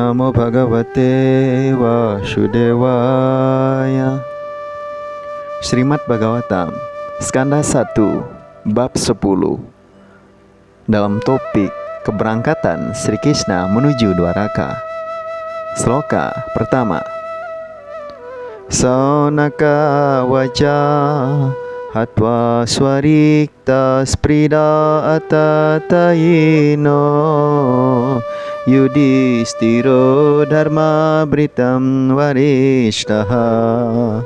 Namo Bhagavate Vasudevaya. Srimad Bhagavatam, Skanda 1, Bab 10. Dalam topik keberangkatan Sri Krishna menuju Dwaraka. Sloka pertama. Saunaka waca hatva swarikta sprida atatayino Yudhistiro dharma britam varishtaha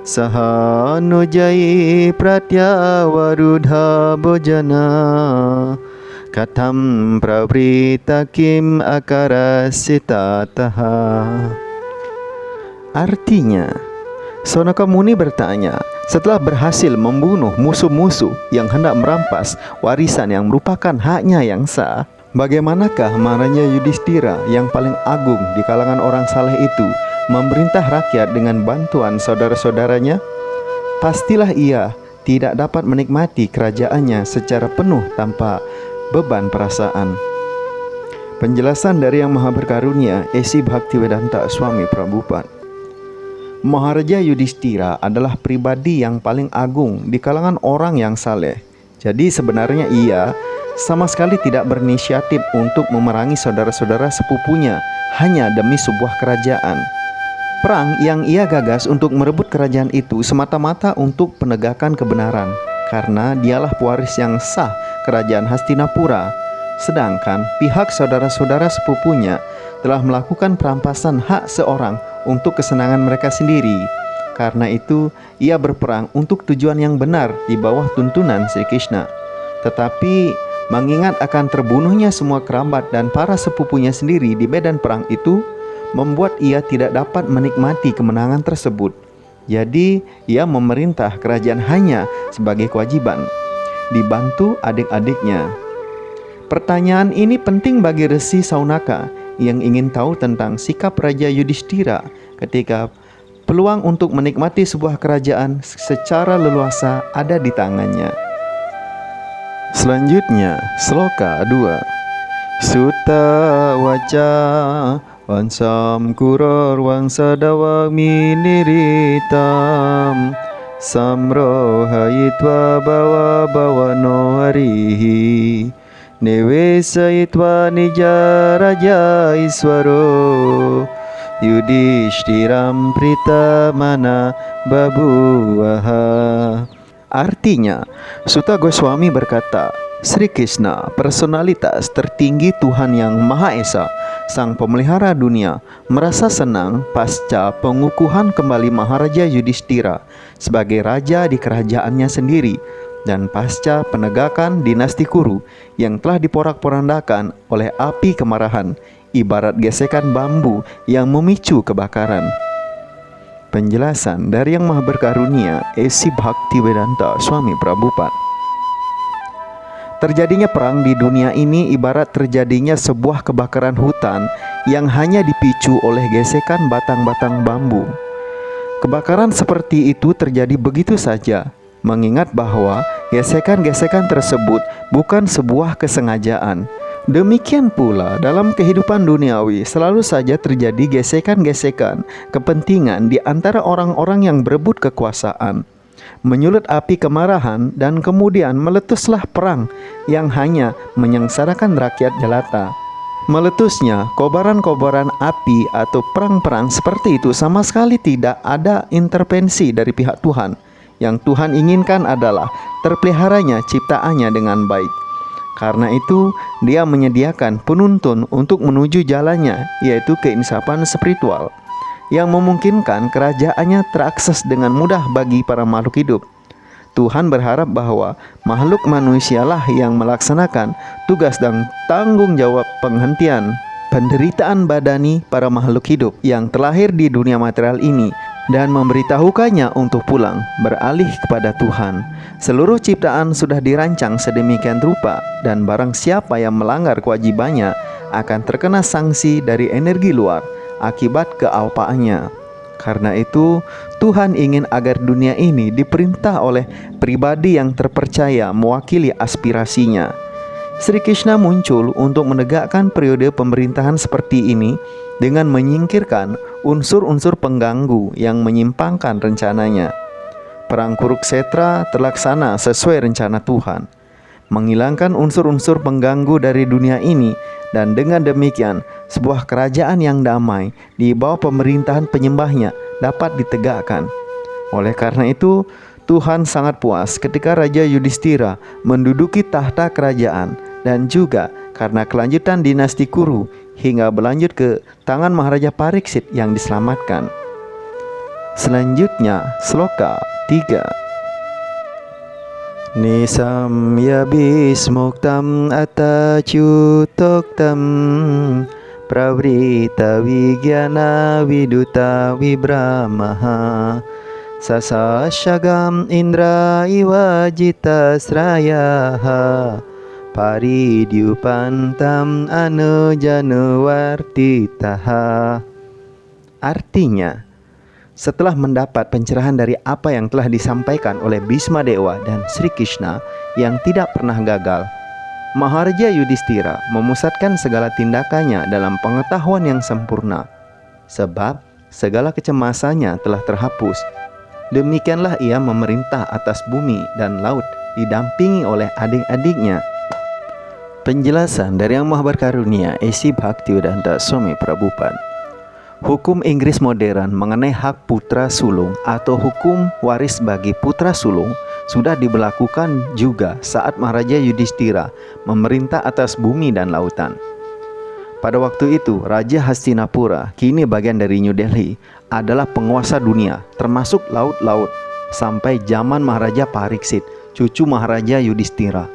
saha nujai pratyavarudha bojana katham pravrita kim akarasitataha. Artinya, Sonaka Muni bertanya, setelah berhasil membunuh musuh-musuh yang hendak merampas warisan yang merupakan haknya yang sah, bagaimanakah marahnya Yudhistira yang paling agung di kalangan orang saleh itu memerintah rakyat dengan bantuan saudara-saudaranya? Pastilah ia tidak dapat menikmati kerajaannya secara penuh tanpa beban perasaan. Penjelasan dari Yang Maha Berkarunia, Esi Bhaktivedanta Swami Prabhupada. Maharaja Yudhistira adalah pribadi yang paling agung di kalangan orang yang saleh. Jadi sebenarnya ia sama sekali tidak berinisiatif untuk memerangi saudara-saudara sepupunya hanya demi sebuah kerajaan. Perang yang ia gagas untuk merebut kerajaan itu semata-mata untuk penegakan kebenaran, karena dialah pewaris yang sah kerajaan Hastinapura. Sedangkan pihak saudara-saudara sepupunya telah melakukan perampasan hak seorang untuk kesenangan mereka sendiri. Karena itu ia berperang untuk tujuan yang benar di bawah tuntunan Sri Krishna. Tetapi mengingat akan terbunuhnya semua kerabat dan para sepupunya sendiri di medan perang itu, membuat ia tidak dapat menikmati kemenangan tersebut. Jadi ia memerintah kerajaan hanya sebagai kewajiban, dibantu adik-adiknya. Pertanyaan ini penting bagi Resi Saunaka yang ingin tahu tentang sikap Raja Yudhistira ketika peluang untuk menikmati sebuah kerajaan secara leluasa ada di tangannya. Selanjutnya, Sloka 2. Sutta waca wansam kuror wangsadawa miniritam samrohayitva bawa bawano harihi Nevesayitva nija raja iswaro Yudhishtiram pritamana babuwaha. Artinya, Sutta Goswami berkata, Sri Krishna, personalitas tertinggi Tuhan Yang Maha Esa, Sang Pemelihara dunia, merasa senang pasca pengukuhan kembali Maharaja Yudhistira sebagai raja di kerajaannya sendiri, dan pasca penegakan dinasti Kuru yang telah diporak-porandakan oleh api kemarahan, ibarat gesekan bambu yang memicu kebakaran. Penjelasan dari Yang Maha Berkarunia, Esi Bhaktivedanta Swami Prabhupada. Terjadinya perang di dunia ini ibarat terjadinya sebuah kebakaran hutan yang hanya dipicu oleh gesekan batang-batang bambu. Kebakaran seperti itu terjadi begitu saja, mengingat bahwa gesekan-gesekan tersebut bukan sebuah kesengajaan. Demikian pula dalam kehidupan duniawi selalu saja terjadi gesekan-gesekan kepentingan di antara orang-orang yang berebut kekuasaan, menyulut api kemarahan, dan kemudian meletuslah perang yang hanya menyengsarakan rakyat jelata. Meletusnya kobaran-kobaran api atau perang-perang seperti itu sama sekali tidak ada intervensi dari pihak Tuhan. Yang Tuhan inginkan adalah terpeliharanya ciptaannya dengan baik. Karena itu dia menyediakan penuntun untuk menuju jalannya, yaitu keinsafan spiritual, yang memungkinkan kerajaannya terakses dengan mudah bagi para makhluk hidup. Tuhan berharap bahwa makhluk manusialah yang melaksanakan tugas dan tanggung jawab penghentian penderitaan badani para makhluk hidup yang terlahir di dunia material ini, dan memberitahukannya untuk pulang beralih kepada Tuhan. Seluruh ciptaan sudah dirancang sedemikian rupa, dan barang siapa yang melanggar kewajibannya akan terkena sanksi dari energi luar akibat kealpaannya. Karena itu, Tuhan ingin agar dunia ini diperintah oleh pribadi yang terpercaya mewakili aspirasinya. Sri Krishna muncul untuk menegakkan periode pemerintahan seperti ini dengan menyingkirkan unsur-unsur pengganggu yang menyimpangkan rencananya. Perang Kuruksetra terlaksana sesuai rencana Tuhan, menghilangkan unsur-unsur pengganggu dari dunia ini, dan dengan demikian sebuah kerajaan yang damai di bawah pemerintahan penyembahnya dapat ditegakkan. Oleh karena itu, Tuhan sangat puas ketika Raja Yudhistira menduduki tahta kerajaan, dan juga karena kelanjutan dinasti Kuru hingga berlanjut ke tangan Maharaja Pariksit yang diselamatkan. Selanjutnya, sloka 3. Nisamya bismuktam atacutoktam pravrita vigyana viduta vibramaha sasasyagam indra iwajita srayaha paridyupantam anujanuwartitaha. Artinya, setelah mendapat pencerahan dari apa yang telah disampaikan oleh Bhisma Dewa dan Sri Krishna yang tidak pernah gagal, Maharaja Yudhistira memusatkan segala tindakannya dalam pengetahuan yang sempurna, sebab segala kecemasannya telah terhapus. Demikianlah ia memerintah atas bumi dan laut didampingi oleh adik-adiknya. Penjelasan dari Yang Maha Berkarunia Esi Bhaktivedanta Swami Prabhupada. Hukum Inggris modern mengenai hak putra sulung atau hukum waris bagi putra sulung sudah diberlakukan juga saat Maharaja Yudhistira memerintah atas bumi dan lautan. Pada waktu itu, Raja Hastinapura, kini bagian dari New Delhi, adalah penguasa dunia, termasuk laut-laut, sampai zaman Maharaja Pariksit, cucu Maharaja Yudhistira.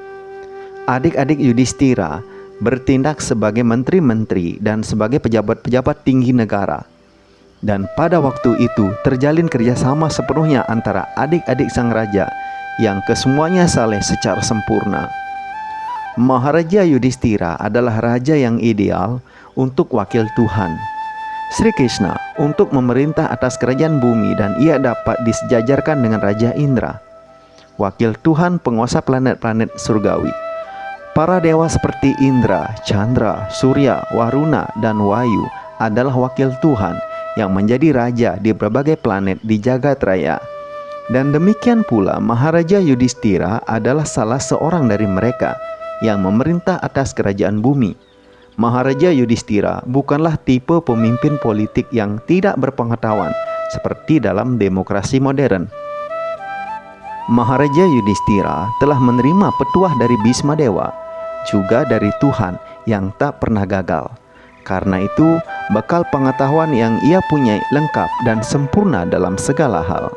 Adik-adik Yudhistira bertindak sebagai menteri-menteri dan sebagai pejabat-pejabat tinggi negara. Dan pada waktu itu terjalin kerjasama sepenuhnya antara adik-adik sang raja yang kesemuanya saleh secara sempurna. Maharaja Yudhistira adalah raja yang ideal untuk wakil Tuhan, Sri Krishna, untuk memerintah atas kerajaan bumi, dan ia dapat disejajarkan dengan Raja Indra, wakil Tuhan penguasa planet-planet surgawi. Para dewa seperti Indra, Chandra, Surya, Waruna, dan Wayu adalah wakil Tuhan yang menjadi raja di berbagai planet di jagat raya. Dan demikian pula Maharaja Yudhistira adalah salah seorang dari mereka yang memerintah atas kerajaan bumi. Maharaja Yudhistira bukanlah tipe pemimpin politik yang tidak berpengetahuan seperti dalam demokrasi modern. Maharaja Yudhistira telah menerima petuah dari Bhisma Dewa, juga dari Tuhan yang tak pernah gagal. Karena itu, bekal pengetahuan yang ia punya lengkap dan sempurna dalam segala hal.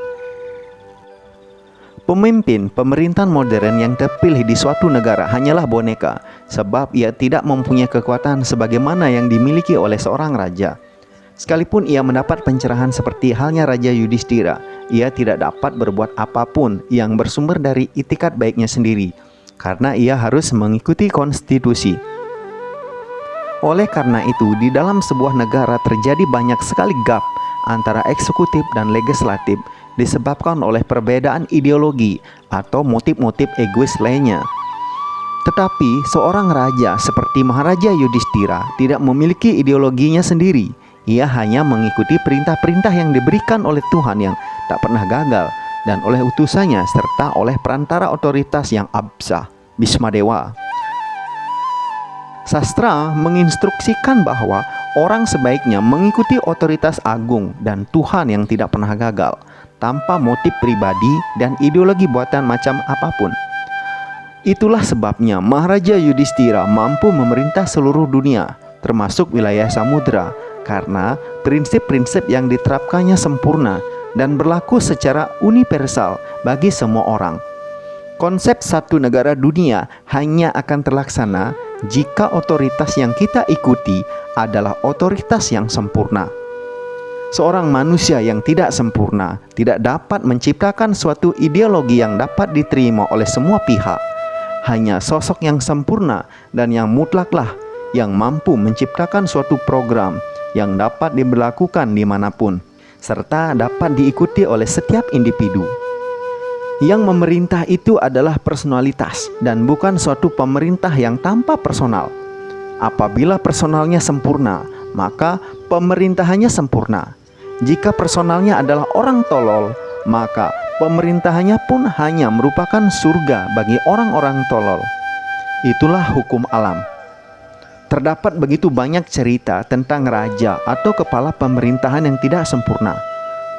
Pemimpin pemerintahan modern yang terpilih di suatu negara hanyalah boneka, sebab ia tidak mempunyai kekuatan sebagaimana yang dimiliki oleh seorang raja. Sekalipun ia mendapat pencerahan seperti halnya Raja Yudhistira, ia tidak dapat berbuat apapun yang bersumber dari itikat baiknya sendiri, karena ia harus mengikuti konstitusi. Oleh karena itu, di dalam sebuah negara terjadi banyak sekali gap antara eksekutif dan legislatif disebabkan oleh perbedaan ideologi atau motif-motif egois lainnya. Tetapi seorang raja seperti Maharaja Yudhistira tidak memiliki ideologinya sendiri. Ia hanya mengikuti perintah-perintah yang diberikan oleh Tuhan yang tak pernah gagal, dan oleh utusannya serta oleh perantara otoritas yang absah, Bhisma Dewa. Sastra menginstruksikan bahwa orang sebaiknya mengikuti otoritas agung dan Tuhan yang tidak pernah gagal, tanpa motif pribadi dan ideologi buatan macam apapun. Itulah sebabnya Maharaja Yudhistira mampu memerintah seluruh dunia, termasuk wilayah samudra, karena prinsip-prinsip yang diterapkannya sempurna dan berlaku secara universal bagi semua orang. Konsep satu negara dunia hanya akan terlaksana jika otoritas yang kita ikuti adalah otoritas yang sempurna. Seorang manusia yang tidak sempurna tidak dapat menciptakan suatu ideologi yang dapat diterima oleh semua pihak. Hanya sosok yang sempurna dan yang mutlaklah yang mampu menciptakan suatu program yang dapat diberlakukan dimanapun, serta dapat diikuti oleh setiap individu. Yang memerintah itu adalah personalitas dan bukan suatu pemerintah yang tanpa personal. Apabila personalnya sempurna, maka pemerintahannya sempurna. Jika personalnya adalah orang tolol, maka pemerintahannya pun hanya merupakan surga bagi orang-orang tolol. Itulah hukum alam. Terdapat begitu banyak cerita tentang raja atau kepala pemerintahan yang tidak sempurna.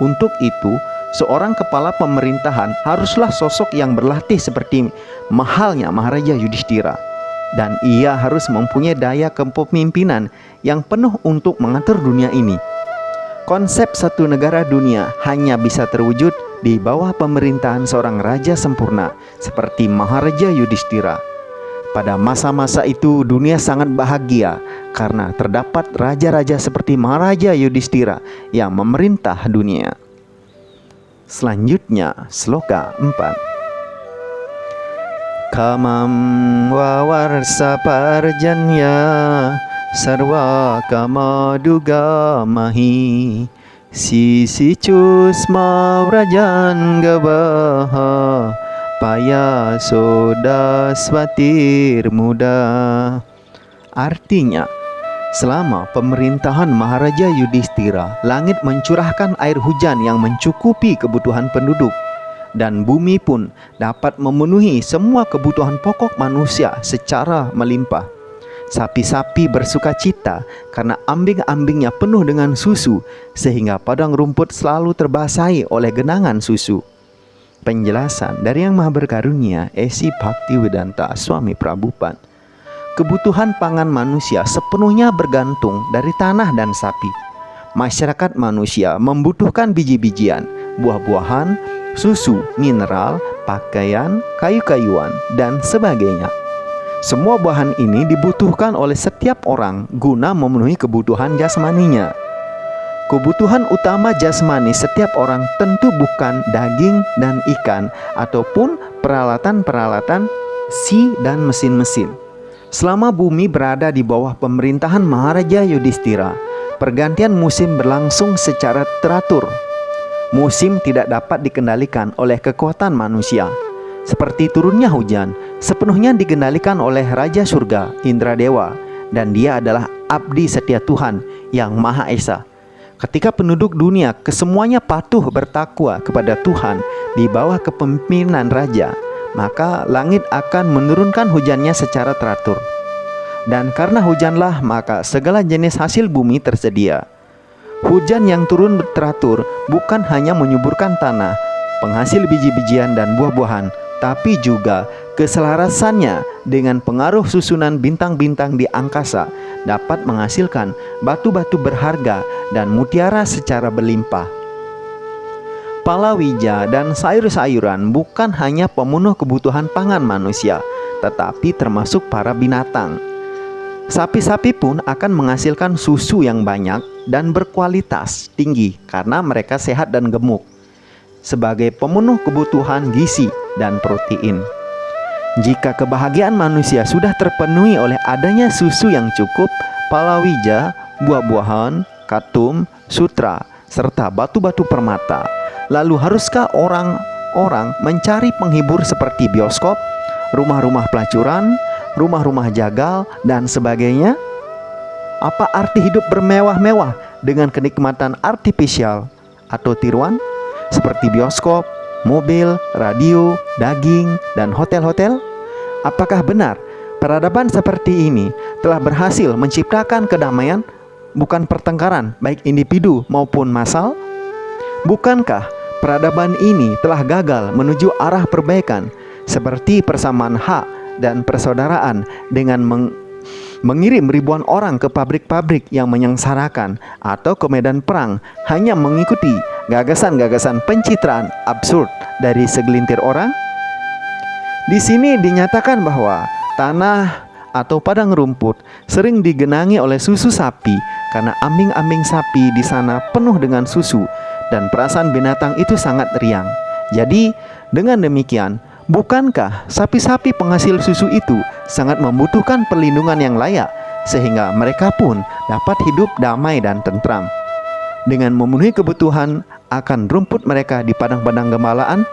Untuk itu, seorang kepala pemerintahan haruslah sosok yang berlatih seperti mahalnya Maharaja Yudhistira. Dan ia harus mempunyai daya kepemimpinan yang penuh untuk mengatur dunia ini. Konsep satu negara dunia hanya bisa terwujud di bawah pemerintahan seorang raja sempurna seperti Maharaja Yudhistira. Pada masa-masa itu dunia sangat bahagia karena terdapat raja-raja seperti Maharaja Yudhistira yang memerintah dunia. Selanjutnya, sloka 4. Kamam wawarsa parjanya sarva kamaduga mahi sisicusma vrajan gabaha paya soda swatir muda. Artinya, selama pemerintahan Maharaja Yudhistira, langit mencurahkan air hujan yang mencukupi kebutuhan penduduk, dan bumi pun dapat memenuhi semua kebutuhan pokok manusia secara melimpah. Sapi-sapi bersuka cita karena ambing-ambingnya penuh dengan susu, sehingga padang rumput selalu terbasahi oleh genangan susu. Penjelasan dari Yang Maha Berkarunia, Esi Bhaktivedanta Swami Prabhupada. Kebutuhan pangan manusia sepenuhnya bergantung dari tanah dan sapi. Masyarakat manusia membutuhkan biji-bijian, buah-buahan, susu, mineral, pakaian, kayu-kayuan, dan sebagainya. Semua bahan ini dibutuhkan oleh setiap orang guna memenuhi kebutuhan jasmaninya. Kebutuhan utama jasmani setiap orang tentu bukan daging dan ikan ataupun peralatan-peralatan dan mesin-mesin. Selama bumi berada di bawah pemerintahan Maharaja Yudhistira, pergantian musim berlangsung secara teratur. Musim tidak dapat dikendalikan oleh kekuatan manusia. Seperti turunnya hujan, sepenuhnya dikendalikan oleh Raja Surga, Indradewa, dan dia adalah abdi setia Tuhan yang Maha Esa. Ketika penduduk dunia kesemuanya patuh bertakwa kepada Tuhan di bawah kepemimpinan Raja, maka langit akan menurunkan hujannya secara teratur. Dan karena hujanlah, maka segala jenis hasil bumi tersedia. Hujan yang turun teratur bukan hanya menyuburkan tanah, penghasil biji-bijian dan buah-buahan, tapi juga keselarasannya dengan pengaruh susunan bintang-bintang di angkasa dapat menghasilkan batu-batu berharga dan mutiara secara berlimpah. Palawija dan sayur-sayuran bukan hanya pemenuh kebutuhan pangan manusia, tetapi termasuk para binatang. Sapi-sapi pun akan menghasilkan susu yang banyak dan berkualitas tinggi karena mereka sehat dan gemuk, sebagai pemenuh kebutuhan gizi dan protein. Jika kebahagiaan manusia sudah terpenuhi oleh adanya susu yang cukup, palawija, buah-buahan, katum, sutra, serta batu-batu permata, lalu haruskah orang-orang mencari penghibur seperti bioskop, rumah-rumah pelacuran, rumah-rumah jagal, dan sebagainya? Apa arti hidup bermewah-mewah dengan kenikmatan artifisial atau tiruan seperti bioskop, mobil, radio, daging, dan hotel-hotel? Apakah benar peradaban seperti ini telah berhasil menciptakan kedamaian, bukan pertengkaran baik individu maupun massal? Bukankah peradaban ini telah gagal menuju arah perbaikan seperti persamaan hak dan persaudaraan dengan mengirim ribuan orang ke pabrik-pabrik yang menyengsarakan atau ke medan perang hanya mengikuti gagasan-gagasan pencitraan absurd dari segelintir orang? Di sini dinyatakan bahwa tanah atau padang rumput sering digenangi oleh susu sapi karena ambing-ambing sapi di sana penuh dengan susu dan perasaan binatang itu sangat riang. Jadi dengan demikian, bukankah sapi-sapi penghasil susu itu sangat membutuhkan perlindungan yang layak sehingga mereka pun dapat hidup damai dan tentram dengan memenuhi kebutuhan akan rumput mereka di padang-padang gembalaan?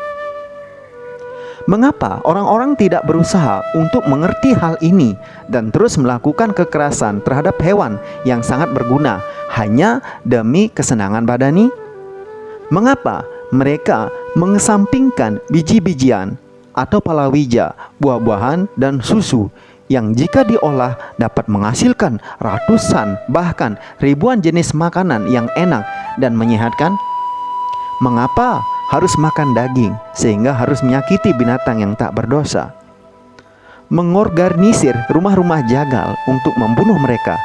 Mengapa orang-orang tidak berusaha untuk mengerti hal ini dan terus melakukan kekerasan terhadap hewan yang sangat berguna hanya demi kesenangan badani? Mengapa mereka mengesampingkan biji-bijian atau palawija, buah-buahan, dan susu yang jika diolah dapat menghasilkan ratusan bahkan ribuan jenis makanan yang enak dan menyehatkan? Mengapa harus makan daging sehingga harus menyakiti binatang yang tak berdosa? Mengorganisir rumah-rumah jagal untuk membunuh mereka.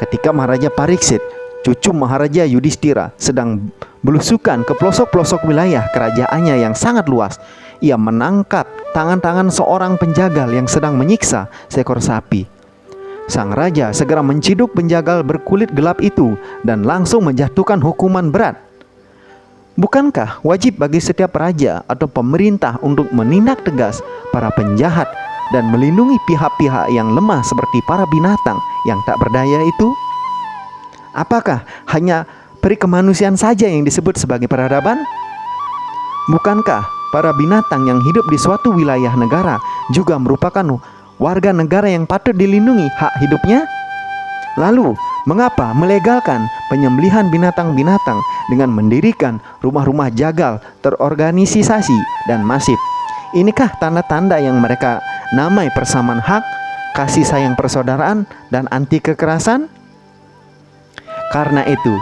Ketika Maharaja Pariksit, cucu Maharaja Yudhistira, sedang belusukan ke pelosok-pelosok wilayah kerajaannya yang sangat luas, ia menangkap tangan-tangan seorang penjagal yang sedang menyiksa seekor sapi. Sang raja segera menciduk penjagal berkulit gelap itu dan langsung menjatuhkan hukuman berat. Bukankah wajib bagi setiap raja atau pemerintah untuk menindak tegas para penjahat dan melindungi pihak-pihak yang lemah seperti para binatang yang tak berdaya itu? Apakah hanya peri kemanusiaan saja yang disebut sebagai peradaban? Bukankah para binatang yang hidup di suatu wilayah negara juga merupakan warga negara yang patut dilindungi hak hidupnya? Lalu, mengapa melegalkan penyembelihan binatang-binatang dengan mendirikan rumah-rumah jagal terorganisasi dan masif? Inikah tanda-tanda yang mereka namai persamaan hak, kasih sayang persaudaraan, dan anti kekerasan? Karena itu,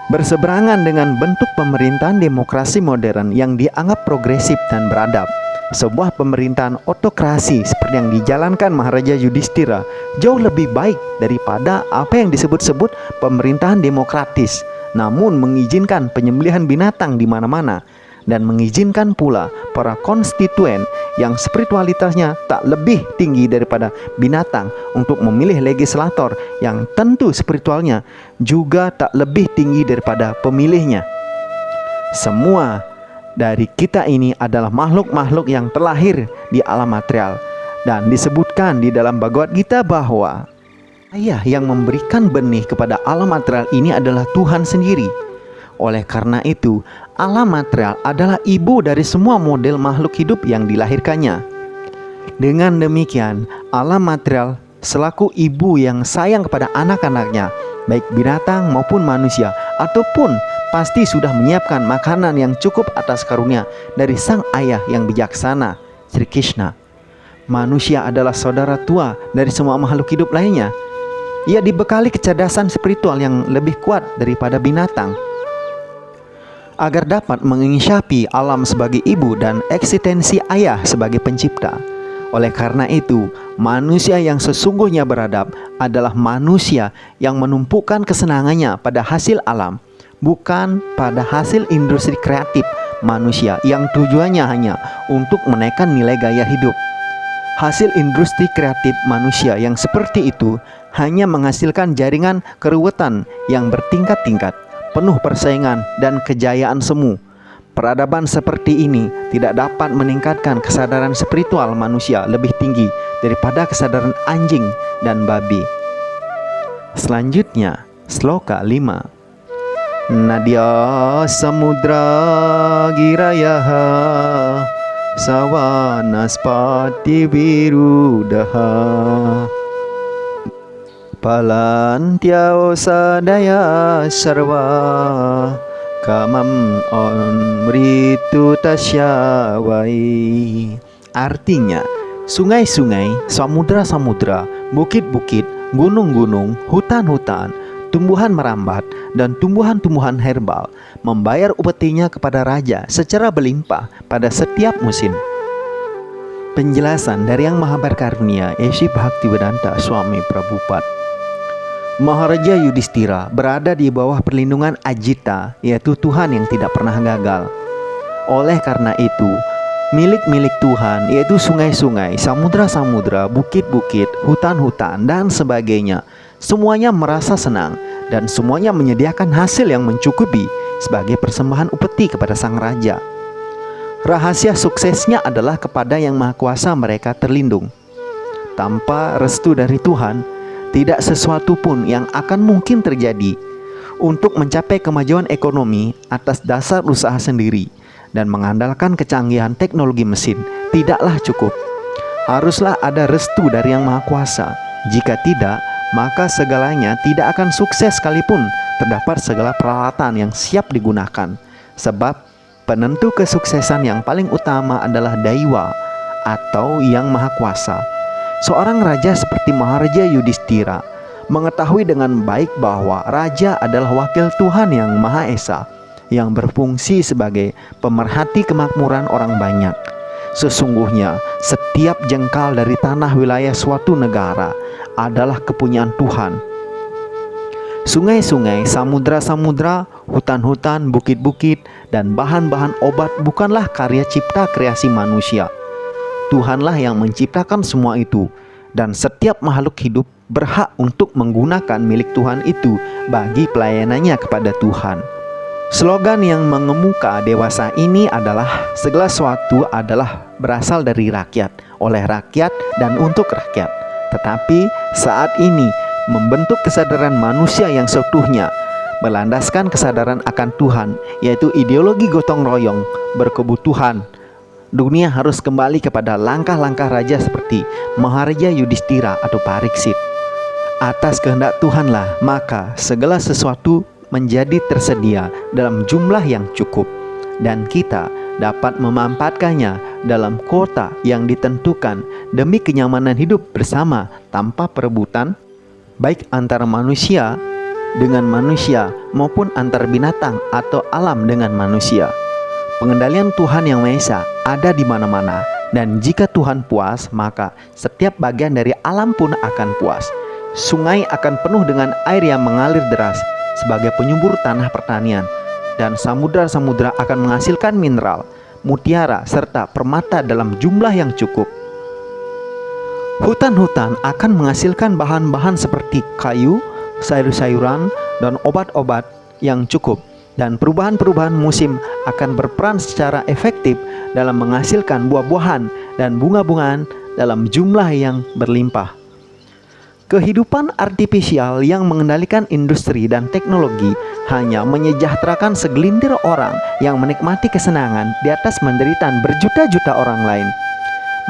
berseberangan dengan bentuk pemerintahan demokrasi modern yang dianggap progresif dan beradab, sebuah pemerintahan otokrasi seperti yang dijalankan Maharaja Yudhistira jauh lebih baik daripada apa yang disebut-sebut pemerintahan demokratis, namun mengizinkan penyembelihan binatang di mana-mana dan mengizinkan pula para konstituen yang spiritualitasnya tak lebih tinggi daripada binatang untuk memilih legislator yang tentu spiritualnya juga tak lebih tinggi daripada pemilihnya. Semua dari kita ini adalah makhluk-makhluk yang terlahir di alam material, dan disebutkan di dalam Bhagavad Gita bahwa ayah yang memberikan benih kepada alam material ini adalah Tuhan sendiri. Oleh karena itu, alam material adalah ibu dari semua model makhluk hidup yang dilahirkannya. Dengan demikian, alam material selaku ibu yang sayang kepada anak-anaknya, baik binatang maupun manusia, ataupun pasti sudah menyiapkan makanan yang cukup atas karunia dari sang ayah yang bijaksana, Sri Krishna. Manusia adalah saudara tua dari semua makhluk hidup lainnya. Ia dibekali kecerdasan spiritual yang lebih kuat daripada binatang, agar dapat menginsyapi alam sebagai ibu dan eksistensi ayah sebagai pencipta. Oleh karena itu, manusia yang sesungguhnya beradab adalah manusia yang menumpukan kesenangannya pada hasil alam, bukan pada hasil industri kreatif manusia yang tujuannya hanya untuk menaikkan nilai gaya hidup. Hasil industri kreatif manusia yang seperti itu hanya menghasilkan jaringan keruwetan yang bertingkat-tingkat, penuh persaingan dan kejayaan semu. Peradaban seperti ini tidak dapat meningkatkan kesadaran spiritual manusia lebih tinggi daripada kesadaran anjing dan babi. Selanjutnya, sloka 5. Nadya samudra girayaha savanaspati virudaha palantyao sadaya sarva kamam onmritu tasyawai. Artinya, sungai-sungai, samudra-samudra, bukit-bukit, gunung-gunung, hutan-hutan, tumbuhan merambat, dan tumbuhan-tumbuhan herbal membayar upetinya kepada raja secara berlimpah pada setiap musim. Penjelasan dari Yang Maha Berkarunia, Esi Bhaktivedanta Swami Prabhupada. Maharaja Yudhistira berada di bawah perlindungan Ajita, yaitu Tuhan yang tidak pernah gagal. Oleh karena itu, milik-milik Tuhan, yaitu sungai-sungai, samudra-samudra, bukit-bukit, hutan-hutan, dan sebagainya, semuanya merasa senang dan semuanya menyediakan hasil yang mencukupi sebagai persembahan upeti kepada sang raja. Rahasia suksesnya adalah kepada Yang Maha Kuasa mereka terlindung. Tanpa restu dari Tuhan, tidak sesuatu pun yang akan mungkin terjadi. Untuk mencapai kemajuan ekonomi atas dasar usaha sendiri dan mengandalkan kecanggihan teknologi mesin tidaklah cukup. Haruslah ada restu dari Yang Maha Kuasa. Jika tidak, maka segalanya tidak akan sukses sekalipun terdapat segala peralatan yang siap digunakan. Sebab penentu kesuksesan yang paling utama adalah Daiwa atau Yang Maha Kuasa. Seorang raja seperti Maharaja Yudhistira mengetahui dengan baik bahwa raja adalah wakil Tuhan Yang Maha Esa yang berfungsi sebagai pemerhati kemakmuran orang banyak. Sesungguhnya setiap jengkal dari tanah wilayah suatu negara adalah kepunyaan Tuhan. Sungai-sungai, samudra-samudra, hutan-hutan, bukit-bukit, dan bahan-bahan obat bukanlah karya cipta kreasi manusia. Tuhanlah yang menciptakan semua itu, dan setiap makhluk hidup berhak untuk menggunakan milik Tuhan itu bagi pelayanannya kepada Tuhan. Slogan yang mengemuka dewasa ini adalah segala sesuatu adalah berasal dari rakyat, oleh rakyat, dan untuk rakyat. Tetapi saat ini membentuk kesadaran manusia yang seutuhnya, berlandaskan kesadaran akan Tuhan, yaitu ideologi gotong royong berkebutuhan. Dunia harus kembali kepada langkah-langkah raja seperti Maharaja Yudhistira atau Pariksit. Atas kehendak Tuhanlah maka segala sesuatu menjadi tersedia dalam jumlah yang cukup, dan kita dapat memanfaatkannya dalam kuota yang ditentukan demi kenyamanan hidup bersama tanpa perebutan, baik antara manusia dengan manusia maupun antar binatang atau alam dengan manusia. Pengendalian Tuhan Yang Maha Esa ada di mana-mana, dan jika Tuhan puas, maka setiap bagian dari alam pun akan puas. Sungai akan penuh dengan air yang mengalir deras sebagai penyubur tanah pertanian, dan samudra-samudra akan menghasilkan mineral, mutiara, serta permata dalam jumlah yang cukup. Hutan-hutan akan menghasilkan bahan-bahan seperti kayu, sayur-sayuran, dan obat-obat yang cukup, dan perubahan-perubahan musim akan berperan secara efektif dalam menghasilkan buah-buahan dan bunga-bungaan dalam jumlah yang berlimpah. Kehidupan artifisial yang mengendalikan industri dan teknologi hanya menyejahterakan segelintir orang yang menikmati kesenangan di atas penderitaan berjuta-juta orang lain.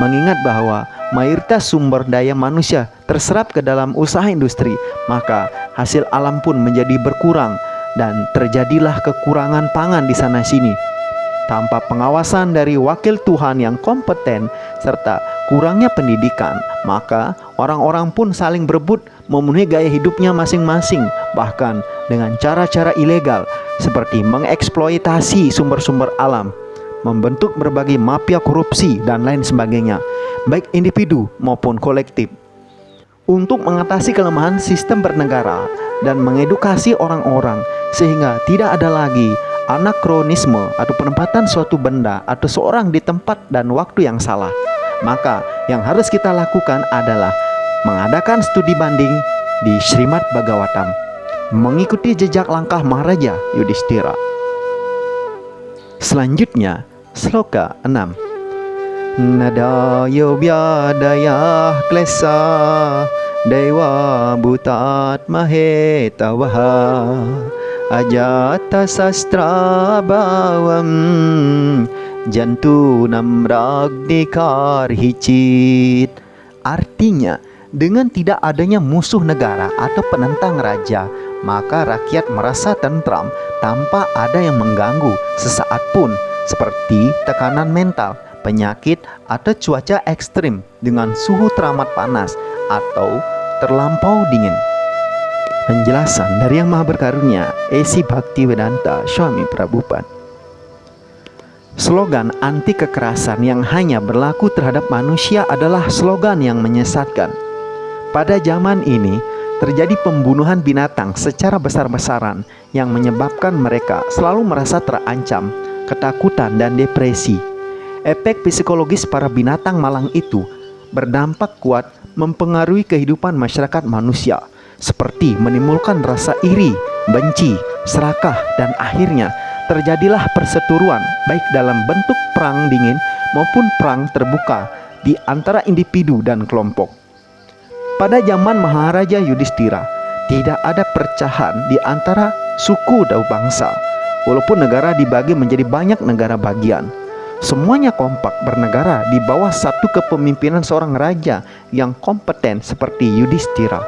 Mengingat bahwa mayoritas sumber daya manusia terserap ke dalam usaha industri, maka hasil alam pun menjadi berkurang dan terjadilah kekurangan pangan di sana-sini. Tanpa pengawasan dari wakil Tuhan yang kompeten serta kurangnya pendidikan, maka orang-orang pun saling berebut memenuhi gaya hidupnya masing-masing, bahkan dengan cara-cara ilegal seperti mengeksploitasi sumber-sumber alam, membentuk berbagai mafia korupsi, dan lain sebagainya, baik individu maupun kolektif. Untuk mengatasi kelemahan sistem bernegara dan mengedukasi orang-orang sehingga tidak ada lagi anakronisme atau penempatan suatu benda atau seorang di tempat dan waktu yang salah, maka yang harus kita lakukan adalah mengadakan studi banding di Srimad Bhagavatam, mengikuti jejak langkah Maharaja Yudhistira. Selanjutnya, sloka 6. Nadayo vyadaya klesa dewa butat mahetavaha ajata sastra bhavam jantu namragdikar hicit. Artinya, dengan tidak adanya musuh negara atau penentang raja, maka rakyat merasa tentram tanpa ada yang mengganggu sesaat pun, seperti tekanan mental, penyakit, atau cuaca ekstrim dengan suhu teramat panas atau terlampau dingin. Penjelasan dari Yang Maha Berkarunia, A.C. Bhaktivedanta Swami Prabhupada. Slogan anti kekerasan yang hanya berlaku terhadap manusia adalah slogan yang menyesatkan. Pada zaman ini, terjadi pembunuhan binatang secara besar-besaran yang menyebabkan mereka selalu merasa terancam, ketakutan, dan depresi. Efek psikologis para binatang malang itu berdampak kuat mempengaruhi kehidupan masyarakat manusia, seperti menimbulkan rasa iri, benci, serakah, dan akhirnya terjadilah perseteruan baik dalam bentuk perang dingin maupun perang terbuka di antara individu dan kelompok. Pada zaman Maharaja Yudhistira, tidak ada perpecahan di antara suku dan bangsa. walaupun negara dibagi menjadi banyak negara bagian. Semuanya kompak bernegara di bawah satu kepemimpinan seorang raja yang kompeten seperti Yudhistira.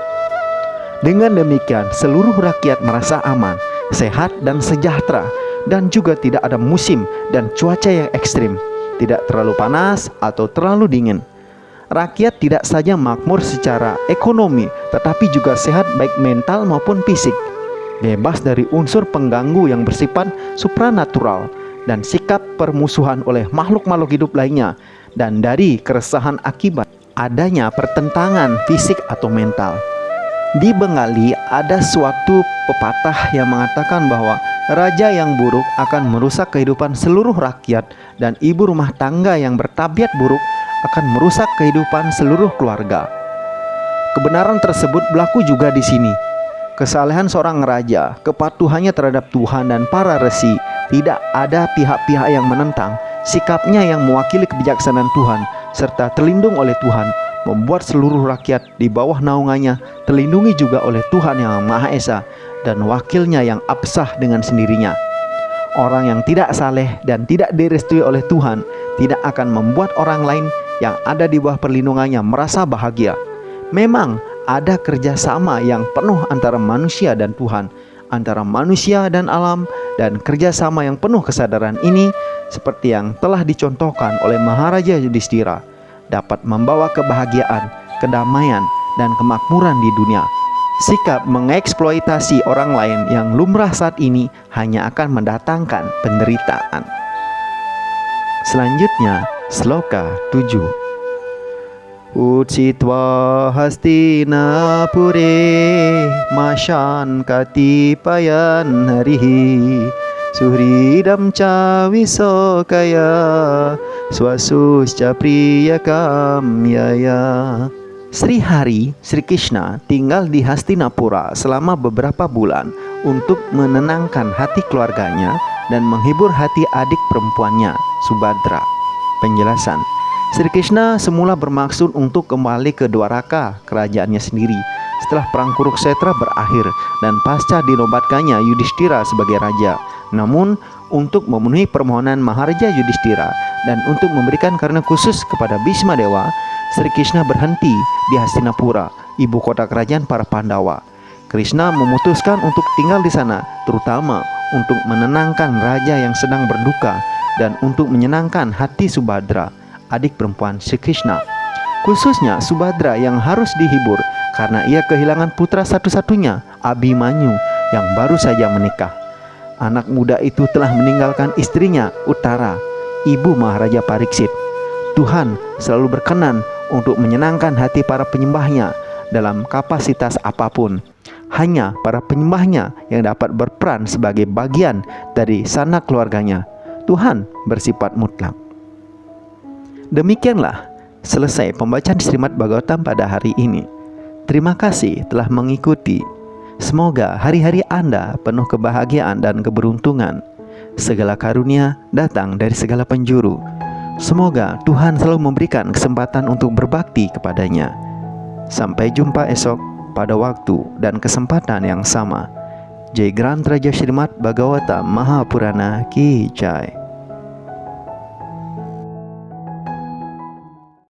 Dengan demikian, seluruh rakyat merasa aman, sehat dan sejahtera, dan juga tidak ada musim dan cuaca yang ekstrim, tidak terlalu panas atau terlalu dingin. Rakyat tidak saja makmur secara ekonomi, tetapi juga sehat baik mental maupun fisik, bebas dari unsur pengganggu yang bersifat supranatural dan sikap permusuhan oleh makhluk-makhluk hidup lainnya, dan dari keresahan akibat adanya pertentangan fisik atau mental. Di Bengali ada suatu pepatah yang mengatakan bahwa raja yang buruk akan merusak kehidupan seluruh rakyat, dan ibu rumah tangga yang bertabiat buruk akan merusak kehidupan seluruh keluarga. Kebenaran tersebut berlaku juga di sini. Kesalehan seorang raja, kepatuhannya terhadap Tuhan dan para resi, tidak ada pihak-pihak yang menentang. Sikapnya yang mewakili kebijaksanaan Tuhan serta terlindung oleh Tuhan membuat seluruh rakyat di bawah naungannya terlindungi juga oleh Tuhan yang Maha Esa dan wakilnya yang absah dengan sendirinya. Orang yang tidak saleh dan tidak direstui oleh Tuhan tidak akan membuat orang lain yang ada di bawah perlindungannya merasa bahagia. Memang ada kerjasama yang penuh antara manusia dan Tuhan, antara manusia dan alam, dan kerjasama yang penuh kesadaran ini, seperti yang telah dicontohkan oleh Maharaja Yudhistira, dapat membawa kebahagiaan, kedamaian, dan kemakmuran di dunia. Sikap mengeksploitasi orang lain yang lumrah saat ini hanya akan mendatangkan penderitaan. Selanjutnya, Sloka 7. Ucitwa Hastinapure Mashan Katipayan Harihi Suhridam ca Wisokaya Swasusca Priyakam Yaya. Sri Hari, Sri Krishna tinggal di Hastinapura selama beberapa bulan untuk menenangkan hati keluarganya dan menghibur hati adik perempuannya, Subhadra. Penjelasan: Sri Krishna semula bermaksud untuk kembali ke Dwaraka, kerajaannya sendiri, setelah perang Kurukshetra berakhir dan pasca dinobatkannya Yudhistira sebagai raja. Namun, untuk memenuhi permohonan Maharaja Yudhistira dan untuk memberikan karunia khusus kepada Bhisma Dewa, Sri Krishna berhenti di Hastinapura, ibu kota kerajaan para Pandawa. Krishna memutuskan untuk tinggal di sana, terutama untuk menenangkan raja yang sedang berduka dan untuk menyenangkan hati Subhadra, adik perempuan Sri Krishna. Khususnya Subhadra yang harus dihibur karena ia kehilangan putra satu-satunya, Abhimanyu, yang baru saja menikah. Anak muda itu telah meninggalkan istrinya, Uttara, ibu Maharaja Pariksit. Tuhan selalu berkenan untuk menyenangkan hati para penyembahnya dalam kapasitas apapun. Hanya para penyembahnya yang dapat berperan sebagai bagian dari sanak keluarganya. Tuhan bersifat mutlak. Demikianlah selesai pembacaan Srimad Bhagavatam pada hari ini. Terima kasih telah mengikuti. Semoga hari-hari Anda penuh kebahagiaan dan keberuntungan. Segala karunia datang dari segala penjuru. Semoga Tuhan selalu memberikan kesempatan untuk berbakti kepadanya. Sampai jumpa esok pada waktu dan kesempatan yang sama. Jai Grant Raja Srimad Bhagavatam Mahapurana Ki Jai.